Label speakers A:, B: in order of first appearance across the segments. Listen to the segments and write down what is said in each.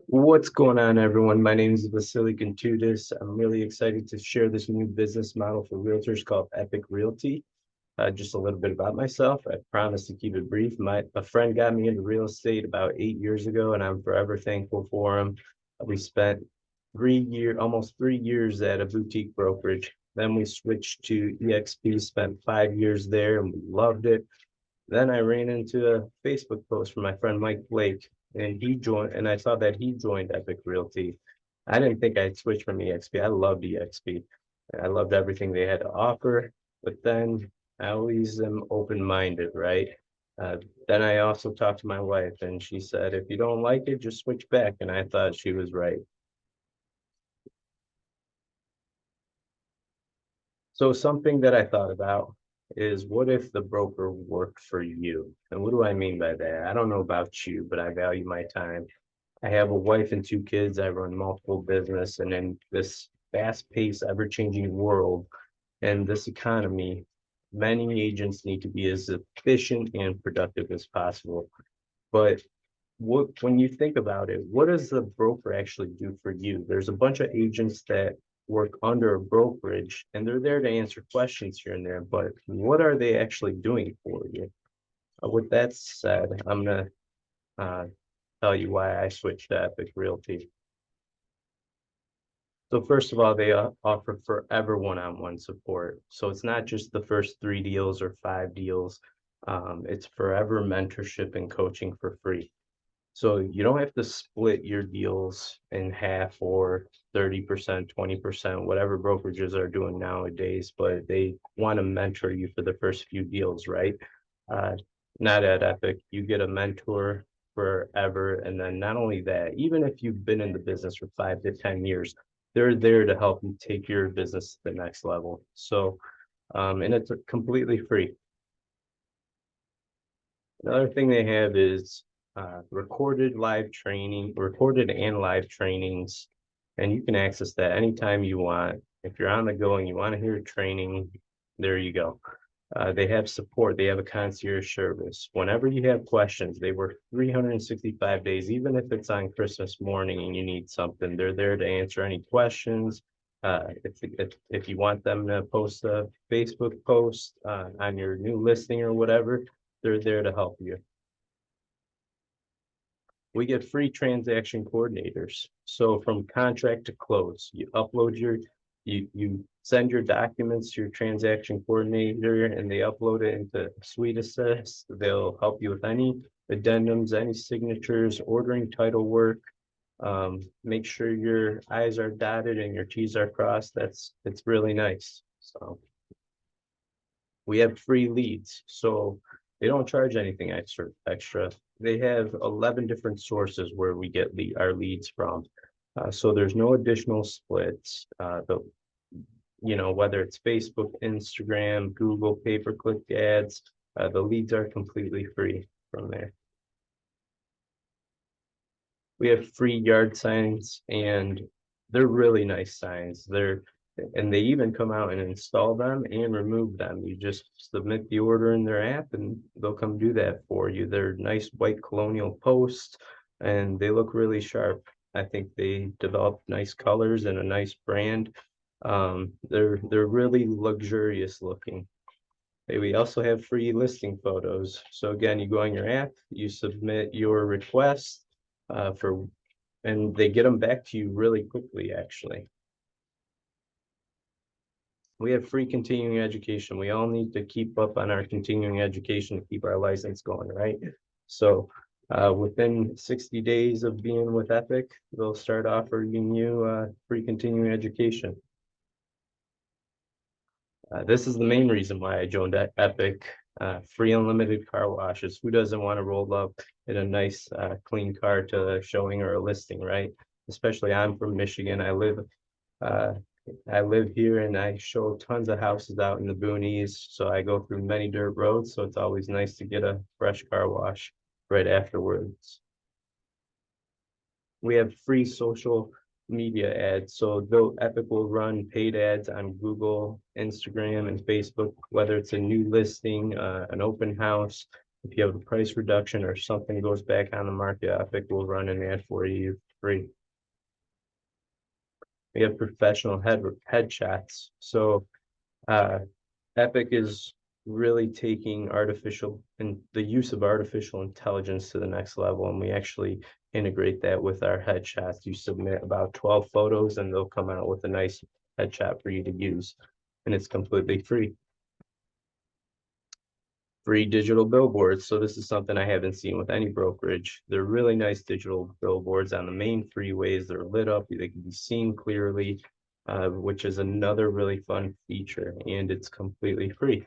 A: What's going on, everyone? My name is Vasily Gontutis. I'm really excited to share this new business model for realtors called Epique Realty. Just a little bit about myself. I promise to keep it brief. A friend got me into real estate about 8 years ago, and I'm forever thankful for him. We spent almost 3 years at a boutique brokerage. Then we switched to EXP, spent 5 years there, and we loved it. Then I ran into a Facebook post from my friend Mike Blake, and he joined, and I saw that he joined Epique Realty. I didn't think I'd switch from EXP. I loved EXP. I loved everything they had to offer, but then I always am open-minded, right? Uh, then I also talked to my wife, and she said, if you don't like it, just switch back. And I thought she was right. So something that I thought about is, what if the broker worked for you? And what do I mean by that? I don't know about you, but I value my time. I have a wife and two kids. I run multiple business, and in this fast-paced, ever-changing world and this economy, many agents need to be as efficient and productive as possible. But when you think about it, what does the broker actually do for you? There's a bunch of agents that work under a brokerage, and they're there to answer questions here and there, but what are they actually doing for you? With that said, I'm gonna uh, tell you why I switched to Epique Realty. So first of all, they offer forever one-on-one support. So it's not just the first 3 deals or 5 deals. It's forever mentorship and coaching for free. So you don't have to split your deals in half or 30%, 20%, whatever brokerages are doing nowadays, but they want to mentor you for the first few deals, right? Uh, Not at Epic. You get a mentor forever. And then not only that, even if you've been in the business for 5 to 10 years, they're there to help you take your business to the next level. So, and it's completely free. Another thing they have is recorded and live trainings, and you can access that anytime you want. If you're on the go and you want to hear training, there you go. They have support. They have a concierge service. Whenever you have questions, they work 365 days, even if it's on Christmas morning and you need something, they're there to answer any questions. If you want them to post a Facebook post on your new listing or whatever, they're there to help you. We get free transaction coordinators. So from contract to close, you send your documents to your transaction coordinator, and they upload it into Suite Assist. They'll help you with any addendums, any signatures, ordering title work. Make sure your I's are dotted and your T's are crossed. It's really nice. So we have free leads, so they don't charge anything extra. They have 11 different sources where we get our leads from. So there's no additional splits. Whether it's Facebook, Instagram, Google, pay-per-click ads, the leads are completely free from there. We have free yard signs, and they're really nice signs. And they even come out and install them and remove them. You just submit the order in their app and they'll come do that for you. They're nice white colonial posts, and they look really sharp. I think they developed nice colors and a nice brand. They're really luxurious looking. We also have free listing photos. So again, you go on your app, you submit your request and they get them back to you really quickly, actually. We have free continuing education. We all need to keep up on our continuing education to keep our license going, right? So within 60 days of being with Epique, they'll start offering you free continuing education. This is the main reason why I joined Epique. Free unlimited car washes. Who doesn't want to roll up in a nice clean car to a showing or a listing, right? Especially I'm from Michigan. Uh, I live here and I show tons of houses out in the boonies. So I go through many dirt roads. So it's always nice to get a fresh car wash right afterwards. We have free social media ads. So though Epique will run paid ads on Google, Instagram, and Facebook, whether it's a new listing, an open house, if you have a price reduction or something goes back on the market, Epique will run an ad for you free. We have professional headshots. So Epique is really taking the use of artificial intelligence to the next level, and we actually integrate that with our headshots. You submit about 12 photos and they'll come out with a nice headshot for you to use, and it's completely free. Free digital billboards. So this is something I haven't seen with any brokerage. They're really nice digital billboards on the main freeways. They're lit up, they can be seen clearly, which is another really fun feature, and it's completely free.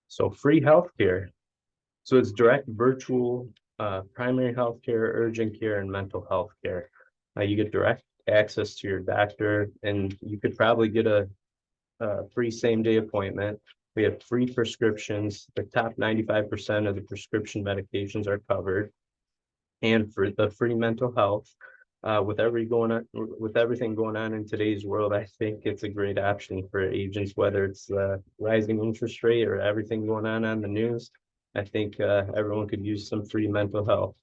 A: So free healthcare. So it's direct virtual primary healthcare, urgent care, and mental health care. You get direct access to your doctor, and you could probably get a free same-day appointment. We have free prescriptions. The top 95% of the prescription medications are covered. And for the free mental health, with everything going on in today's world, I think it's a great option for agents, whether it's the rising interest rate or everything going on the news. I think everyone could use some free mental health.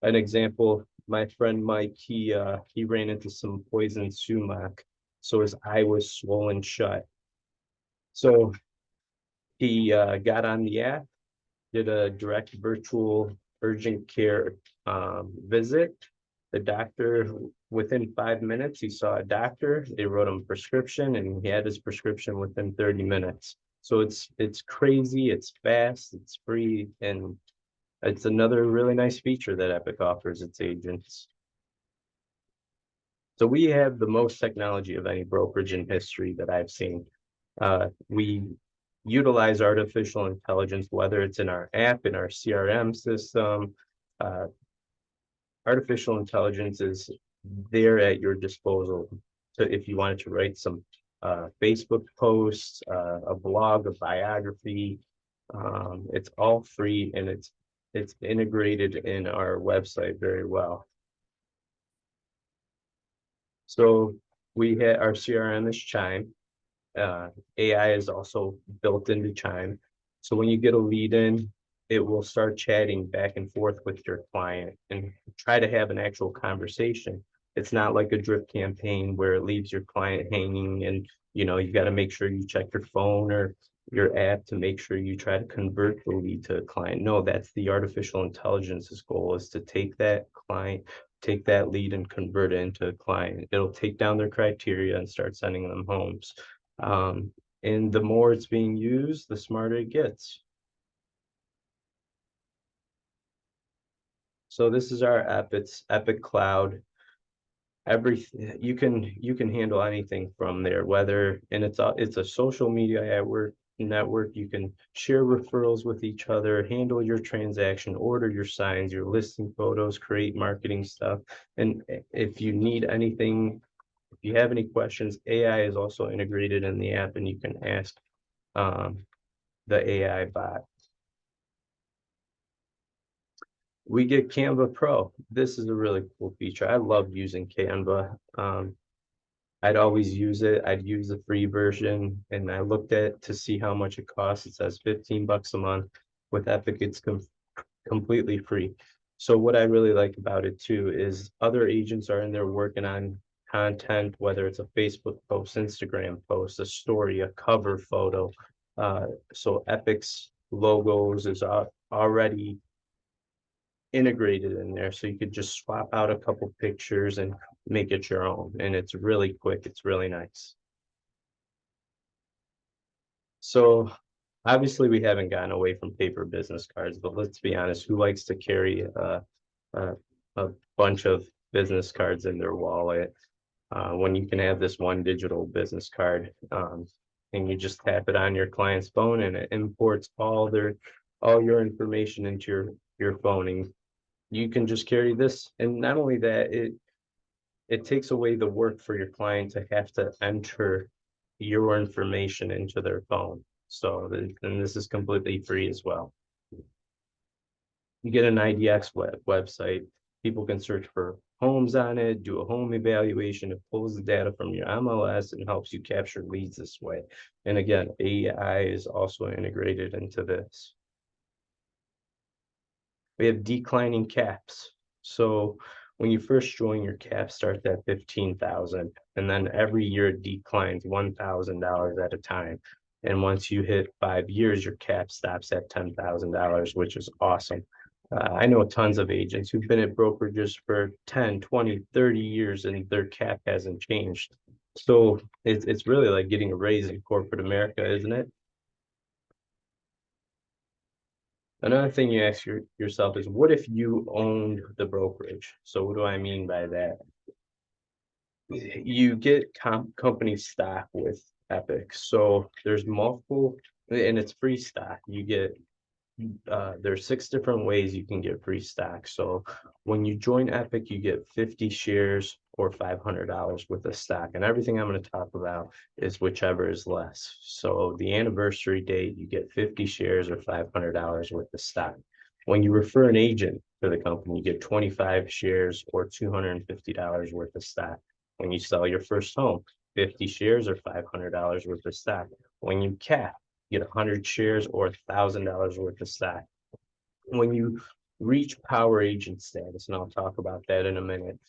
A: An example, my friend Mike, he ran into some poison sumac, so his eye was swollen shut. So he got on the app, did a direct virtual urgent care visit. The doctor, within 5 minutes, he saw a doctor. They wrote him a prescription, and he had his prescription within 30 minutes. So it's crazy, it's fast, it's free, and it's another really nice feature that Epique offers its agents. So we have the most technology of any brokerage in history that I've seen. We utilize artificial intelligence, whether it's in our app, in our CRM system. Artificial intelligence is there at your disposal. So if you wanted to write some Facebook posts, a blog, a biography, it's all free, and it's integrated in our website very well. So we had our CRM is Chime. AI is also built into Chime. So when you get a lead in, it will start chatting back and forth with your client and try to have an actual conversation. It's not like a drip campaign where it leaves your client hanging, and you got to make sure you check your phone or your app to make sure you try to convert the lead to a client. No, that's the artificial intelligence's goal, is to take that lead and convert it into a client. It'll take down their criteria and start sending them homes. And the more it's being used, the smarter it gets. So this is our app. It's Epique Cloud. You can handle anything from there, it's a social media network. You can share referrals with each other, handle your transaction, order your signs, your listing photos, create marketing stuff. And if you need anything, if you have any questions, AI is also integrated in the app, and you can ask the AI bot. We get CanvaPro. This is a really cool feature. I love using Canva. I'd always use it. I'd use the free version, and I looked at to see how much it costs. It says 15 bucks a month. With Epique, it's completely free. So what I really like about it too is other agents are in there working on content, whether it's a Facebook post, Instagram post, a story, a cover photo. So Epique's logos is already integrated in there, so you could just swap out a couple pictures and make it your own, and it's really quick. It's really nice. So obviously we haven't gotten away from paper business cards, but let's be honest, who likes to carry a bunch of business cards in their wallet when you can have this one digital business card, and you just tap it on your client's phone, and it imports all your information into your phone, and you can just carry this. And not only that, it takes away the work for your client to have to enter your information into their phone. So and this is completely free as well. You get an IDX website. People can search for homes on it, do a home evaluation. It pulls the data from your MLS and helps you capture leads this way. And again, AI is also integrated into this. We have declining caps. So when you first join, your cap starts at 15,000, and then every year it declines $1,000 at a time. And once you hit 5 years, your cap stops at $10,000, which is awesome. I know tons of agents who've been at brokerages for 10, 20, 30 years, and their cap hasn't changed. So it's really like getting a raise in corporate America, isn't it? Another thing you ask yourself is, what if you owned the brokerage? So what do I mean by that? You get company stock with Epique. So there's multiple, and it's free stock. You get there's 6 different ways you can get free stock. So when you join Epique, you get 50 shares or $500 worth of stock. And everything I'm going to talk about is whichever is less. So the anniversary date, you get 50 shares or $500 worth of stock. When you refer an agent to the company, you get 25 shares or $250 worth of stock. When you sell your first home, 50 shares or $500 worth of stock. When you cap, get 100 shares or $1,000 worth of stock. When you reach PowerAgent status, and I'll talk about that in a minute,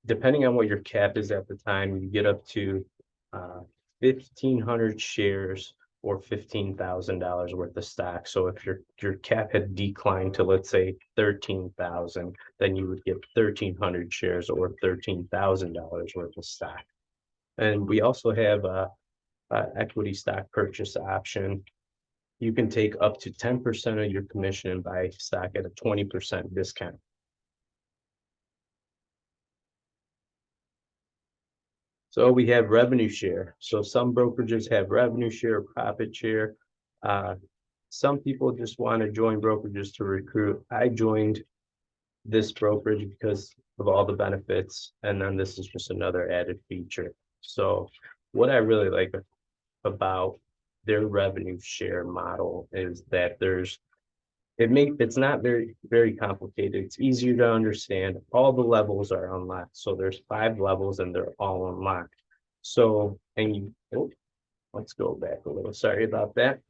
A: depending on what your cap is at the time, you get up to 1,500 shares or $15,000 worth of stock. So if your cap had declined to, let's say, 13,000, then you would get 1,300 shares or $13,000 worth of stock. And we also have equity stock purchase option. You can take up to 10% of your commission and buy stock at a 20% discount. So we have revenue share. So some brokerages have revenue share, profit share. Some people just want to join brokerages to recruit. I joined this brokerage because of all the benefits, and then this is just another added feature. So what I really like about their revenue share model is that it's not very complicated. It's easier to understand. All the levels are unlocked. So there's 5 levels and they're all unlocked. So, let's go back a little. Sorry about that.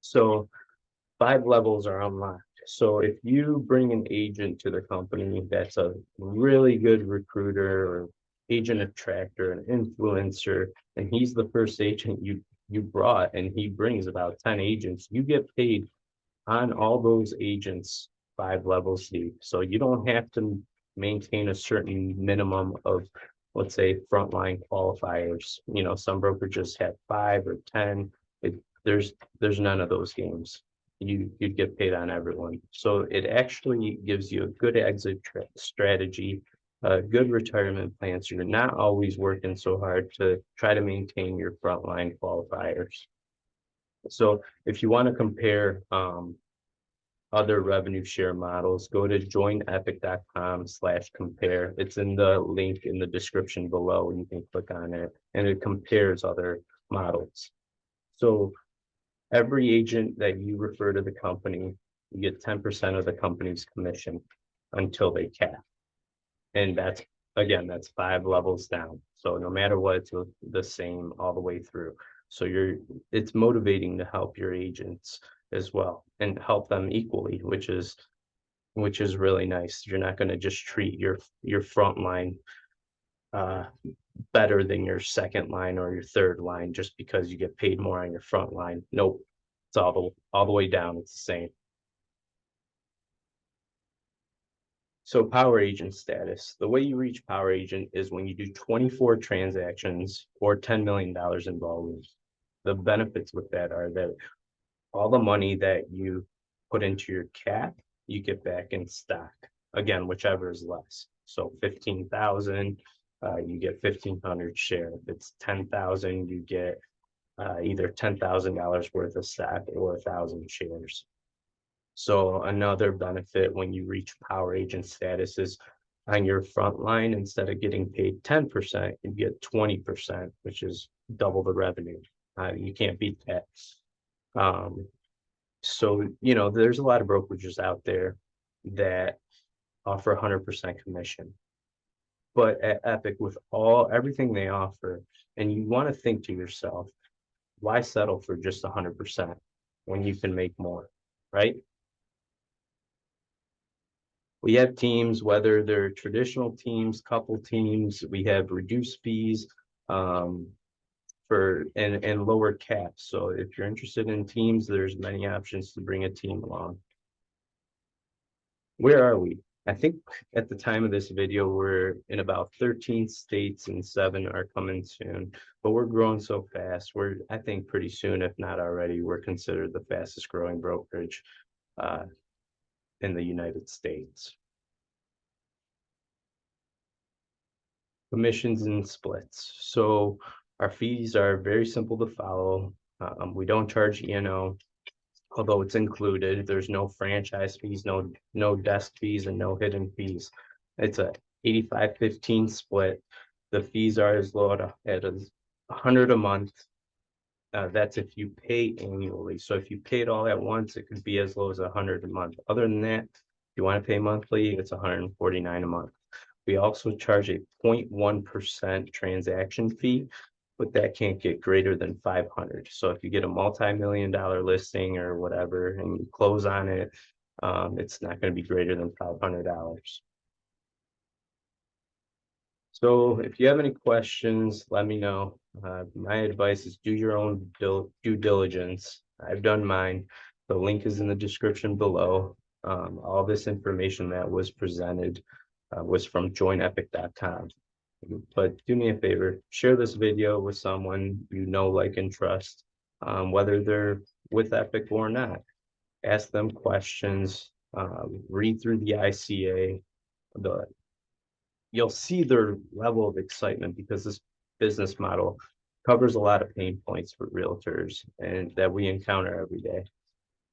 A: So 5 levels are unlocked. So if you bring an agent to the company that's a really good recruiter or agent attractor, an influencer, and he's the first agent you brought, and he brings about 10 agents, you get paid on all those agents 5 levels deep. So you don't have to maintain a certain minimum of, let's say, frontline qualifiers. Some brokerages have 5 or 10. There's none of those games. You'd get paid on everyone. So it actually gives you a good exit strategy, a good retirement plan. So you're not always working so hard to try to maintain your frontline qualifiers. So if you want to compare other revenue share models, go to joinepic.com/compare. It's in the link in the description below, and you can click on it, and it compares other models. So every agent that you refer to the company, you get 10% of the company's commission until they cap. And that's 5 levels down. So no matter what, it's the same all the way through. So it's motivating to help your agents as well and help them equally, which is really nice. You're not going to just treat your front line better than your second line or your third line just because you get paid more on your front line. Nope, it's all the way down. It's the same. So PowerAgent status. The way you reach PowerAgent is when you do 24 transactions or $10 million in volume. The benefits with that are that all the money that you put into your cap, you get back in stock. Again, whichever is less. So 15,000, you get 1,500 shares. If it's 10,000, you get either $10,000 worth of stock or 1,000 shares. So another benefit when you reach PowerAgent status is on your front line, instead of getting paid 10%, you get 20%, which is double the revenue. You can't beat that. So, there's a lot of brokerages out there that offer 100% commission. But at Epique, with everything they offer, and you want to think to yourself, why settle for just 100% when you can make more, right? We have teams, whether they're traditional teams, couple teams, we have reduced fees and lower caps. So if you're interested in teams, there's many options to bring a team along. Where are we? I think at the time of this video, we're in about 13 states and 7 are coming soon, but we're growing so fast. I think pretty soon, if not already, we're considered the fastest growing brokerage in the United States. Commissions and splits. So our fees are very simple to follow. We don't charge E&O, although it's included. There's no franchise fees, no desk fees, and no hidden fees. It's a 85-15 split. The fees are as low at $100 a month. That's if you pay annually. So if you pay it all at once, it could be as low as $100 a month. Other than that, if you want to pay monthly, it's $149 a month. We also charge a 0.1% transaction fee, but that can't get greater than 500. So if you get a multi-million-dollar listing or whatever and you close on it, it's not going to be greater than $500. So if you have any questions, let me know. My advice is do your own due diligence. I've done mine. The link is in the description below. All this information that was presented was from joinepique.com. But do me a favor, share this video with someone you know, like, and trust, whether they're with Epique or not. Ask them questions, read through the ICA. You'll see their level of excitement because this business model covers a lot of pain points for realtors and that we encounter every day.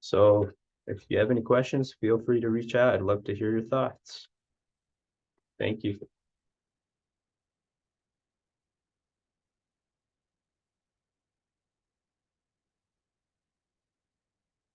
A: So if you have any questions, feel free to reach out. I'd love to hear your thoughts. Thank you.